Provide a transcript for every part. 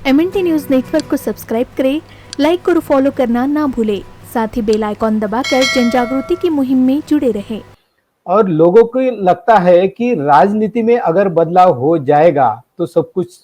MNT news network को subscribe करें, like और फॉलो करना ना भूलें। साथ ही बेल आइकॉन दबाकर जन जागृति की मुहिम में जुड़े रहें। और लोगों को लगता है कि राजनीति में अगर बदलाव हो जाएगा तो सब कुछ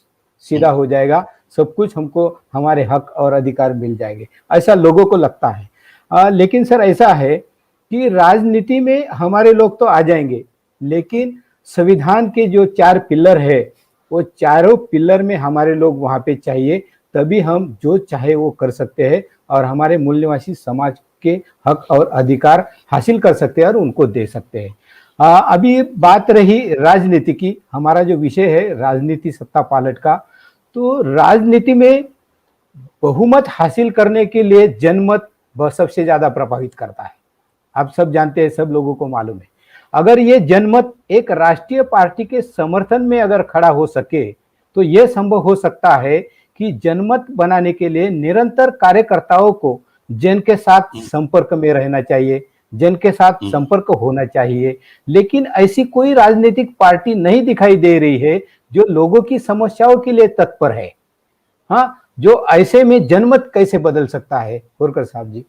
सीधा हो जाएगा, सब कुछ हमको हमारे हक और अधिकार मिल जाएंगे, ऐसा लोगों को लगता है। लेकिन सर ऐसा है कि राजनीति में हमारे लोग तो आ जाएंगे, लेकिन संविधान के जो 4 पिलर है वो चारों पिलर में हमारे लोग वहां पे चाहिए, तभी हम जो चाहे वो कर सकते हैं और हमारे मूल निवासी समाज के हक और अधिकार हासिल कर सकते हैं और उनको दे सकते हैं। अभी बात रही राजनीति की, हमारा जो विषय है राजनीति सत्ता पालट का, तो राजनीति में बहुमत हासिल करने के लिए जनमत सबसे ज्यादा प्रभावित करता है। आप सब जानते हैं, सब लोगों को मालूम है। अगर ये जनमत एक राष्ट्रीय पार्टी के समर्थन में अगर खड़ा हो सके तो यह संभव हो सकता है कि जनमत बनाने के लिए निरंतर कार्यकर्ताओं को जन के साथ संपर्क में रहना चाहिए, जन के साथ संपर्क होना चाहिए। लेकिन ऐसी कोई राजनीतिक पार्टी नहीं दिखाई दे रही है जो लोगों की समस्याओं के लिए तत्पर है। हाँ, जो ऐसे में जनमत कैसे बदल सकता है होरकर साहब जी?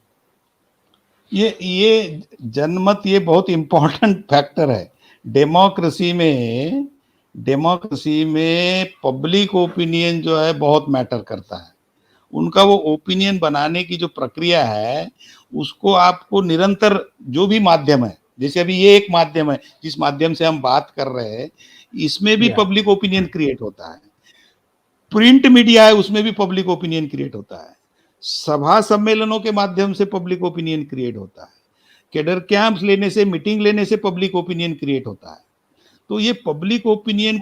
ये जनमत ये बहुत इंपॉर्टेंट फैक्टर है डेमोक्रेसी में पब्लिक ओपिनियन जो है बहुत मैटर करता है। उनका वो ओपिनियन बनाने की जो प्रक्रिया है उसको आपको निरंतर, जो भी माध्यम है, जैसे अभी ये एक माध्यम है जिस माध्यम से हम बात कर रहे हैं, इसमें भी पब्लिक ओपिनियन क्रिएट होता है। प्रिंट मीडिया है, उसमें भी पब्लिक ओपिनियन क्रिएट होता है। सभा सम्मेलनों के माध्यम से पब्लिक ओपिनियन क्रिएट होता है। कैडर कैंप्स लेने से, मीटिंग लेने से पब्लिक ओपिनियन क्रिएट होता है। तो ये पब्लिक ओपिनियन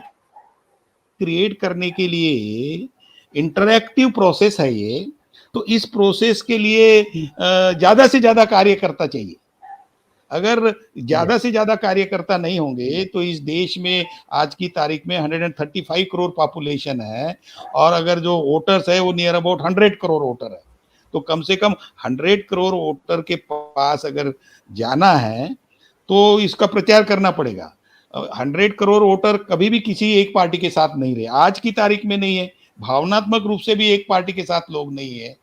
क्रिएट करने के लिए इंटरैक्टिव प्रोसेस है ये। तो इस प्रोसेस के लिए ज्यादा से ज्यादा कार्यकर्ता चाहिए। अगर ज्यादा से ज्यादा कार्यकर्ता नहीं होंगे तो इस देश में आज की तारीख में 135 करोड़ पॉपुलेशन है, और अगर जो वोटर्स है वो नियर अबाउट 100 करोड़ वोटर है। तो कम से कम 100 करोड़ वोटर के पास अगर जाना है तो इसका प्रचार करना पड़ेगा। 100 करोड़ वोटर कभी भी किसी एक पार्टी के साथ नहीं रहे, आज की तारीख में नहीं है। भावनात्मक रूप से भी एक पार्टी के साथ लोग नहीं है,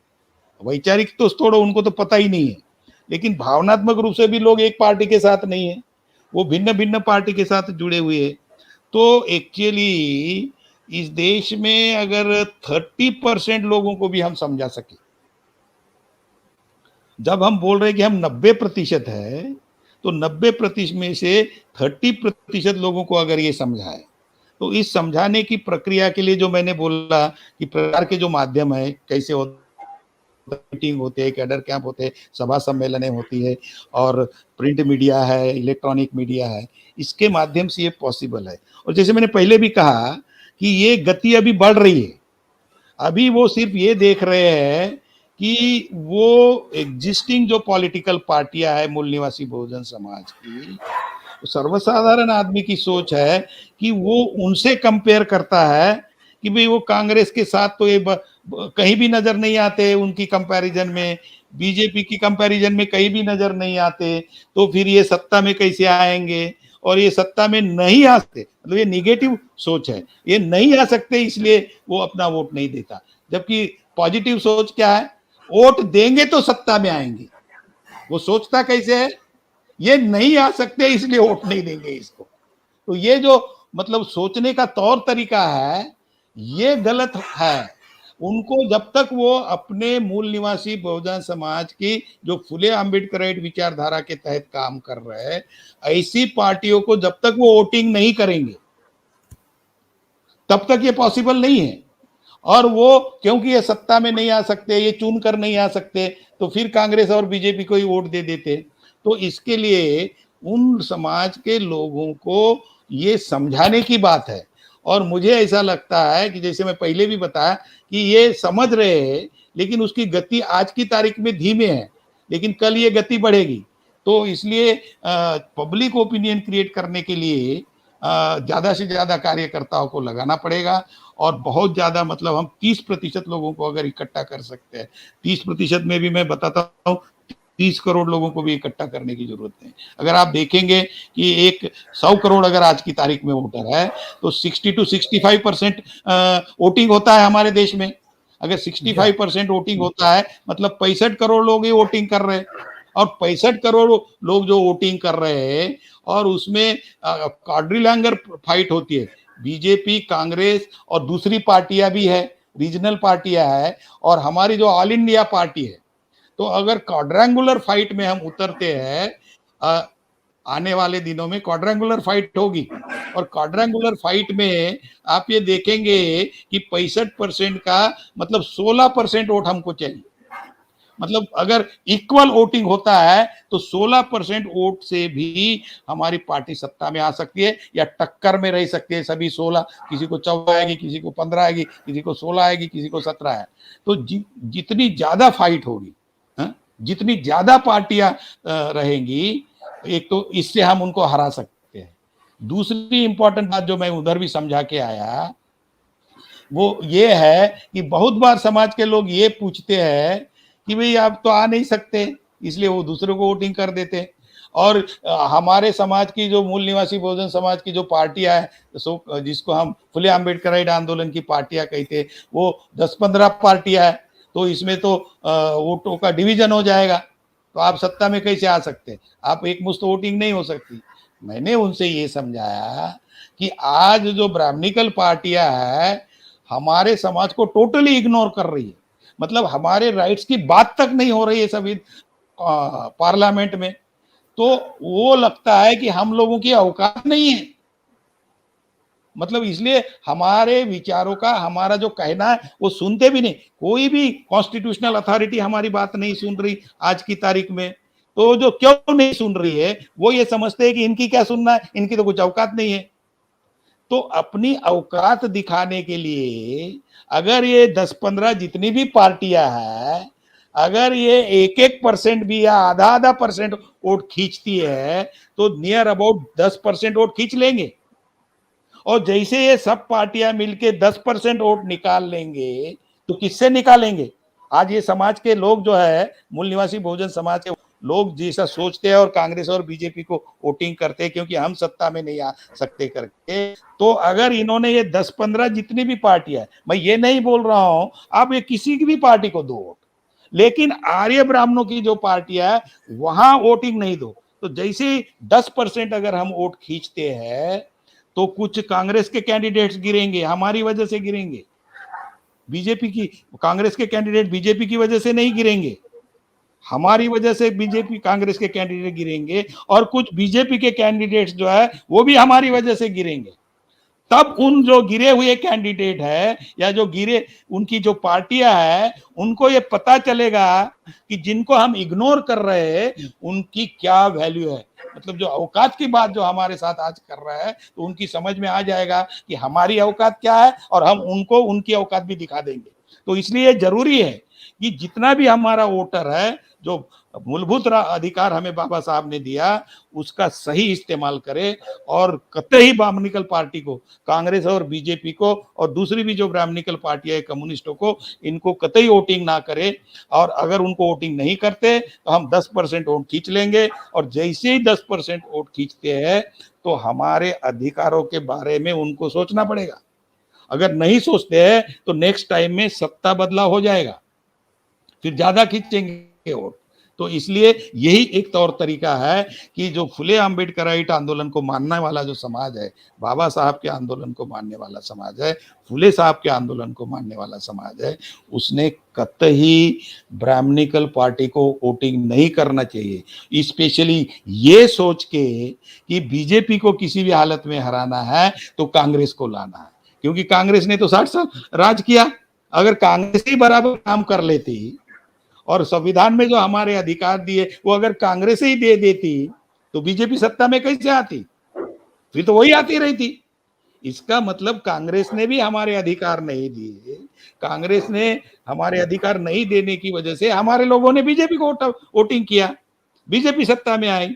वैचारिक तो छोड़ो, उनको तो पता ही नहीं है, लेकिन भावनात्मक रूप से भी लोग एक पार्टी के साथ नहीं है, वो भिन्न भिन्न पार्टी के साथ जुड़े हुए हैं। तो एक्चुअली इस देश में अगर 30% लोगों को भी हम समझा सके, जब हम बोल रहे हैं कि हम 90% है, तो 90% में से 30% लोगों को अगर ये समझाए, तो इस समझाने की प्रक्रिया के लिए जो मैंने बोला कि प्रचार के जो माध्यम है कैसे होते, मीटिंग होते हैं, कैडर कैंप होते हैं, सभा सम्मेलने होती है, और प्रिंट मीडिया है, इलेक्ट्रॉनिक मीडिया है, इसके माध्यम से ये पॉसिबल है। और जैसे मैंने पहले भी कहा कि ये गति अभी बढ़ रही है। अभी वो सिर्फ ये देख रहे हैं कि वो एग्जिस्टिंग जो पॉलिटिकल पार्टियां है मूल निवासी बहुजन समाज की, सर्वसाधारण आदमी की सोच है कि वो उनसे कंपेयर करता है कि भाई वो कांग्रेस के साथ तो ये कहीं भी नजर नहीं आते, उनकी कंपैरिजन में बीजेपी की कंपैरिजन में कहीं भी नजर नहीं आते, तो फिर ये सत्ता में कैसे आएंगे, और ये सत्ता में नहीं आ सकते, मतलब ये निगेटिव सोच है, ये नहीं आ सकते इसलिए वो अपना वोट नहीं देता। जबकि पॉजिटिव सोच क्या है, वोट देंगे तो सत्ता में आएंगे। वो सोचता कैसे है, ये नहीं आ सकते इसलिए वोट नहीं देंगे इसको। तो ये जो मतलब सोचने का तौर तरीका है ये गलत है। उनको जब तक वो अपने मूल निवासी बहुजन समाज की जो फुले अम्बेडकराइट विचारधारा के तहत काम कर रहे हैं, ऐसी पार्टियों को जब तक वो वोटिंग नहीं करेंगे तब तक ये पॉसिबल नहीं है। और वो क्योंकि ये सत्ता में नहीं आ सकते, ये चुन कर नहीं आ सकते, तो फिर कांग्रेस और बीजेपी को ही वोट दे देते। तो इसके लिए उन समाज के लोगों को ये समझाने की बात है। और मुझे ऐसा लगता है कि जैसे मैं पहले भी बताया कि ये समझ रहे हैं, लेकिन उसकी गति आज की तारीख में धीमे है, लेकिन कल ये गति बढ़ेगी। तो इसलिए पब्लिक ओपिनियन क्रिएट करने के लिए ज्यादा से ज्यादा कार्यकर्ताओं को लगाना पड़ेगा, और बहुत ज्यादा, मतलब हम 30% लोगों को अगर इकट्ठा कर सकते हैं, 30% में भी मैं बताता हूँ 30 करोड़ लोगों को भी इकट्ठा करने की जरूरत है। अगर आप देखेंगे कि 100 करोड़ अगर आज की तारीख में वोटर है तो 60 to 65% वोटिंग होता है हमारे देश में। अगर 65% वोटिंग होता है मतलब 65 करोड़ लोग ही वोटिंग कर रहे हैं, और 65 करोड़ लोग जो वोटिंग कर रहे हैं और उसमें क्वाड्रिलैंगर फाइट होती है, बीजेपी, कांग्रेस और दूसरी पार्टियां भी है, रीजनल पार्टियां है, और हमारी जो ऑल इंडिया पार्टी है। तो अगर क्वाड्रेंगुलर फाइट में हम उतरते हैं, आने वाले दिनों में क्वाड्रेंगुलर फाइट होगी, और क्वाड्रेंगुलर फाइट में आप ये देखेंगे कि 65% का मतलब 16% वोट हमको चाहिए। मतलब अगर इक्वल वोटिंग होता है तो 16% वोट से भी हमारी पार्टी सत्ता में आ सकती है, या टक्कर में रह सकती है सभी 16, किसी को 14 आएगी, किसी को 15 आएगी, किसी को 16 आएगी, किसी को 17 है। तो जितनी ज्यादा फाइट होगी, जितनी ज्यादा पार्टियां रहेंगी, एक तो इससे हम उनको हरा सकते हैं। दूसरी इंपॉर्टेंट बात जो मैं उधर भी समझा के आया वो ये है कि बहुत बार समाज के लोग ये पूछते हैं कि भाई आप तो आ नहीं सकते, इसलिए वो दूसरों को वोटिंग कर देते हैं। और हमारे समाज की जो मूल निवासी बहुजन समाज की जो पार्टियां है, जिसको हम फुले अम्बेडकराइट आंदोलन की पार्टियां कहते हैं, वो 10-15 पार्टियां है, तो इसमें तो वोटों का डिवीजन हो जाएगा, तो आप सत्ता में कैसे आ सकते हैं? आप एक मुश्त वोटिंग नहीं हो सकती। मैंने उनसे ये समझाया कि आज जो ब्राह्मणिकल पार्टियां है हमारे समाज को टोटली इग्नोर कर रही है, मतलब हमारे राइट्स की बात तक नहीं हो रही है सभी पार्लियामेंट में। तो वो लगता है कि हम लोगों की औकात नहीं है, मतलब इसलिए हमारे विचारों का, हमारा जो कहना है वो सुनते भी नहीं। कोई भी कॉन्स्टिट्यूशनल अथॉरिटी हमारी बात नहीं सुन रही आज की तारीख में। तो जो क्यों नहीं सुन रही है वो ये समझते हैं कि इनकी क्या सुनना है, इनकी तो कुछ औकात नहीं है। तो अपनी औकात दिखाने के लिए अगर ये 10-15 जितनी भी पार्टियां हैं, अगर ये 1-1% भी या आधा परसेंट वोट खींचती है तो नियर अबाउट 10% वोट खींच लेंगे। और जैसे ये सब पार्टियां मिलके 10% वोट निकाल लेंगे तो किससे निकालेंगे? आज ये समाज के लोग जो है, मूल निवासी बहुजन समाज के लोग जैसा सोचते हैं और कांग्रेस और बीजेपी को वोटिंग करते हैं क्योंकि हम सत्ता में नहीं आ सकते करके। तो अगर इन्होंने ये 10-15 जितनी भी पार्टियां, मैं ये नहीं बोल रहा हूं आप ये किसी की भी पार्टी को दो वोट, लेकिन आर्य ब्राह्मणों की जो पार्टियां है वहां वोटिंग नहीं दो। तो जैसे 10% अगर हम वोट खींचते हैं तो कुछ कांग्रेस के कैंडिडेट्स गिरेंगे, हमारी वजह से गिरेंगे। बीजेपी की, कांग्रेस के कैंडिडेट बीजेपी की वजह से नहीं गिरेंगे, हमारी वजह से बीजेपी कांग्रेस के कैंडिडेट गिरेंगे, और कुछ बीजेपी के कैंडिडेट्स जो है वो भी हमारी वजह से गिरेंगे। तब उन जो गिरे हुए कैंडिडेट है या जो गिरे उनकी जो पार्टियां है उनको ये पता चलेगा कि जिनको हम इग्नोर कर रहे हैं उनकी क्या वैल्यू है। मतलब जो औकात की बात जो हमारे साथ आज कर रहा है तो उनकी समझ में आ जाएगा कि हमारी औकात क्या है, और हम उनको उनकी औकात भी दिखा देंगे। तो इसलिए जरूरी है कि जितना भी हमारा वोटर है, जो मूलभूत अधिकार हमें बाबा साहब ने दिया, उसका सही इस्तेमाल करे, और कतई ब्राह्मणिकल पार्टी को, कांग्रेस और बीजेपी को और दूसरी भी जो ब्राह्मणिकल पार्टियां है कम्युनिस्टों को, इनको कतई वोटिंग ना करे। और अगर उनको वोटिंग नहीं करते तो हम 10% वोट खींच लेंगे, और जैसे ही 10% वोट खींचते हैं तो हमारे अधिकारों के बारे में उनको सोचना पड़ेगा। अगर नहीं सोचते हैं तो नेक्स्ट टाइम में सत्ता बदलाव हो जाएगा, फिर ज्यादा खींचेंगे वोट। तो इसलिए यही एक तौर तरीका है कि जो फुले अम्बेडकराइट आंदोलन को मानने वाला जो समाज है, बाबा साहब के आंदोलन को मानने वाला समाज है, फुले साहब के आंदोलन को मानने वाला समाज है, उसने कतई ब्राह्मणिकल पार्टी को वोटिंग नहीं करना चाहिए। स्पेशली ये सोच के कि बीजेपी को किसी भी हालत में हराना है तो कांग्रेस को लाना है, क्योंकि कांग्रेस ने तो 60 साल राज किया। अगर कांग्रेस ही बराबर काम कर लेती और संविधान में जो हमारे अधिकार दिए वो अगर कांग्रेस ही दे देती तो बीजेपी सत्ता में कैसे आती? फिर तो वही आती रहती। इसका मतलब कांग्रेस ने भी हमारे अधिकार नहीं दिए, कांग्रेस ने हमारे अधिकार नहीं देने की वजह से हमारे लोगों ने बीजेपी को वोटिंग किया, बीजेपी सत्ता में आई।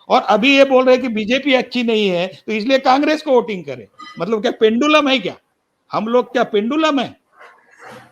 और अभी ये बोल रहे हैं कि बीजेपी अच्छी नहीं है तो इसलिए कांग्रेस को वोटिंग करे। मतलब क्या पेंडुलम है क्या? हम लोग क्या पेंडुलम है?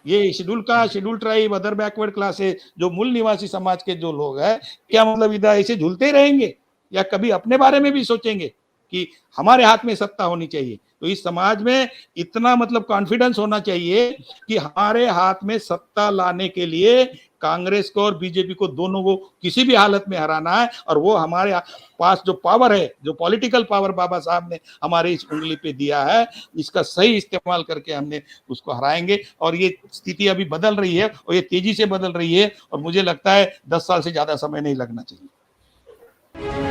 ये schedule tribe, other backward classes, जो मूल निवासी समाज के जो लोग हैं, क्या मतलब इधर ऐसे झूलते रहेंगे या कभी अपने बारे में भी सोचेंगे? कि हमारे हाथ में सत्ता होनी चाहिए। तो इस समाज में इतना मतलब कॉन्फिडेंस होना चाहिए कि हमारे हाथ में सत्ता लाने के लिए कांग्रेस को और बीजेपी को, दोनों को किसी भी हालत में हराना है, और वो हमारे पास जो पावर है, जो पॉलिटिकल पावर बाबा साहब ने हमारे इस उंगली पे दिया है, इसका सही इस्तेमाल करके हमने उसको हराएंगे। और ये स्थिति अभी बदल रही है और ये तेजी से बदल रही है, और मुझे लगता है 10 साल से ज्यादा समय नहीं लगना चाहिए।